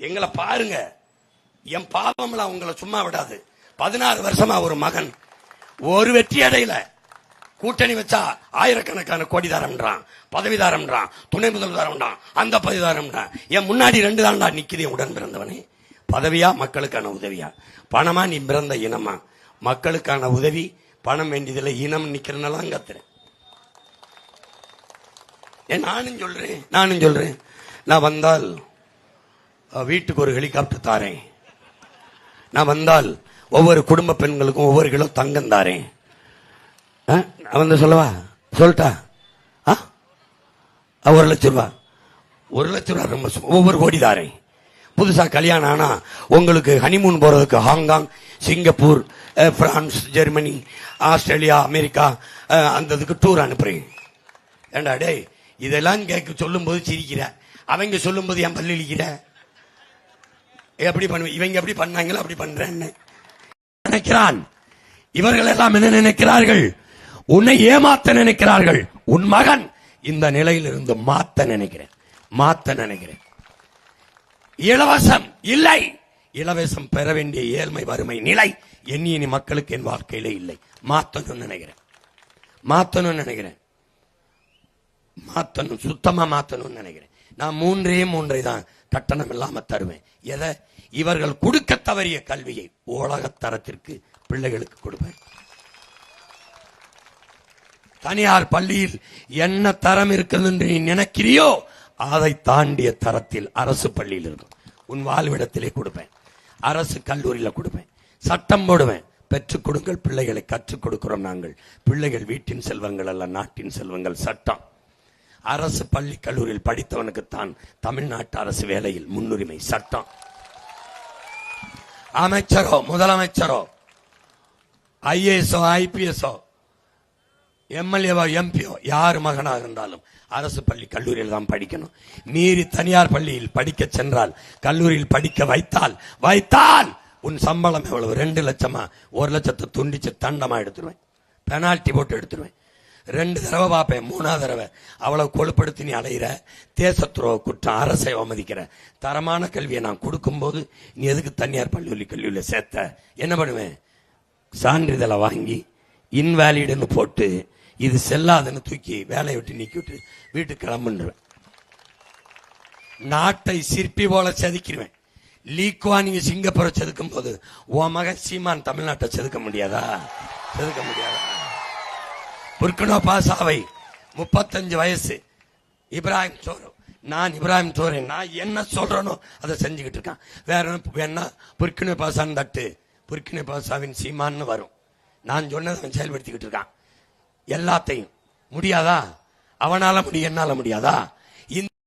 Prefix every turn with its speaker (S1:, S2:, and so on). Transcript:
S1: எங்களை பாருங்க, என் பாவம்லாம் உங்களை சும்மா விடாது. 16 வருஷமா ஒரு மகன் ஒரு வெற்றி அடையில, கூட்டணி வச்சா ஆயிரக்கணக்கான கோடி தாரம்ன்றான், பதவி தாரம்ன்றான், துணை முதல்வரான், அந்த பதவி தாரம்ன்றான். என் முன்னாடி 2 தாண்டா நிக்குது உடன் பிறந்தவனே. பதவியா மக்களுக்கான உதவியா? பணமா நீ பிறந்த இனமா? மக்களுக்கான உதவி பணம் வேண்டியதில்லை, இனம் நிக்கிறனாலாம் கத்துறேன். நானும் சொல்றேன் நான் வந்தால் வீட்டுக்கு ஒரு ஹெலிகாப்டர் தாரேன், நான் வந்தால் ஒவ்வொரு குடும்ப பெண்களுக்கும் ஒவ்வொரு கிலோ தங்கம் தாரேன். அவன் சொல்லவா சொல்லிட்டா 1 லட்சம் ரூபா, 1 லட்சம் ரூபா ரொம்ப ஒவ்வொரு கோடி தாரேன். புதுசா கல்யாணம் ஆனா உங்களுக்கு ஹனிமூன் போறதுக்கு Hong Kong, Singapore, France, Germany, Australia, America அந்த டூர் அனுப்புறேன். ஏண்டா டே, இதெல்லாம் கேட்க சொல்லும் போது சிரிக்கிற, அவங்க சொல்லும் போது என் பள்ளி இழிக்கிற. எப்படி பண்ணுவேன்? இவங்க எப்படி பண்ணாங்களோ அப்படி பண்றேன்னு நினைக்கிறான். இவர்கள் எல்லாம் என்ன நினைக்கிறார்கள்? உன்னை ஏமாத்த நினைக்கிறார்கள். உன் மகன் இந்த நிலையிலிருந்து மாத்த நினைக்கிறேன். இலவசம் இல்லை, இலவசம் பெற வேண்டிய ஏழ்மை வறுமை நிலை எண்ணி மக்களுக்கு என் வாழ்க்கையிலே இல்லை. மாத்தணும் நினைக்கிறேன், சுத்தமா மாத்தணும் நினைக்கிறேன். நான் 3 தான் கட்டணம் இல்லாம தருவேன். எதை? இவர்கள் கொடுக்க தவறிய கல்வியை உலகத்தரத்திற்கு பிள்ளைகளுக்கு கொடுப்பேன். தனியார் பள்ளியில் என்ன தரம் இருக்கிறது என்று நீ நினைக்கிறியோ அதை தாண்டிய தரத்தில் அரசு பள்ளியில் இருக்கும். உன் வாழ்விடத்திலே கொடுப்பேன், அரசு கல்லூரியில் கொடுப்பேன், சட்டம் போடுவேன். பெற்றுக் கொடுங்கள், பிள்ளைகளை கற்றுக் கொடுக்கிறோம் நாங்கள். பிள்ளைகள் வீட்டின் செல்வங்கள் அல்ல, நாட்டின் செல்வங்கள். சட்டம். அரசு பள்ளி கல்லூரியில் படித்தவனுக்குத்தான் தமிழ்நாட்டு அரசு வேலையில் முன்னுரிமை. சட்டம். அமைச்சரோ முதலமைச்சரோ ஐஏஎஸ்ஓ ஐபிஎஸ்ஓ எம்எல்ஏவோ எம்பியோ யார் மகனாக இருந்தாலும் அரசு பள்ளி கல்லூரியில் தான் படிக்கணும். மீறி தனியார் பள்ளியில் படிக்க சென்றால், கல்லூரியில் படிக்க வைத்தால் உன் சம்பளம் எவ்வளவு? 2 லட்சமா? 1 லட்சத்தை துண்டிச்சு தண்டமா எடுத்துருவேன், பெனால்டி போட்டு எடுத்துருவேன். 2 தடவை பார்ப்பேன், 3ஆவது தடவை அவ்வளவு கொழுப்படுத்தி நீ அலையிற, தேச துரோக குற்றம், அரசை அவமதிக்கிற. தரமான கல்வியை நான் கொடுக்கும் போது நீ எதுக்கு தனியார் கல்லூரியில் சேர்த்த? என்ன பண்ணுவேன்? சான்றிதழை வாங்கி இன்வாலிடுன்னு போட்டு இது செல்லாதுன்னு தூக்கி வேலையை விட்டு நீக்கிவிட்டு வீட்டுக்கு கிளம்புன்றேன். நாட்டை சிற்பி போல செதுக்கிடுவேன். லீக்வா நீங்க சிங்கப்பூரை செதுக்கும் போது உன் மகன் சீமான் தமிழ்நாட்டை செதுக்க முடியாதா? புர்கினா பாசாவை 35 வயசு இப்ராஹிம் சோரோ, நான் இப்ராஹிம் சோரே, நான் என்ன சொல்றேனோ அதை செஞ்சுக்கிட்டு இருக்கான். வேணா புர்கினா பாசான்னு தட்டு, புர்கினா பாசாவின் சீமான்னு வரும். நான் சொன்னதை செயல்படுத்திக்கிட்டு இருக்கான். எல்லாத்தையும் முடியாதா? அவனால முடியும், என்னால முடியாதா?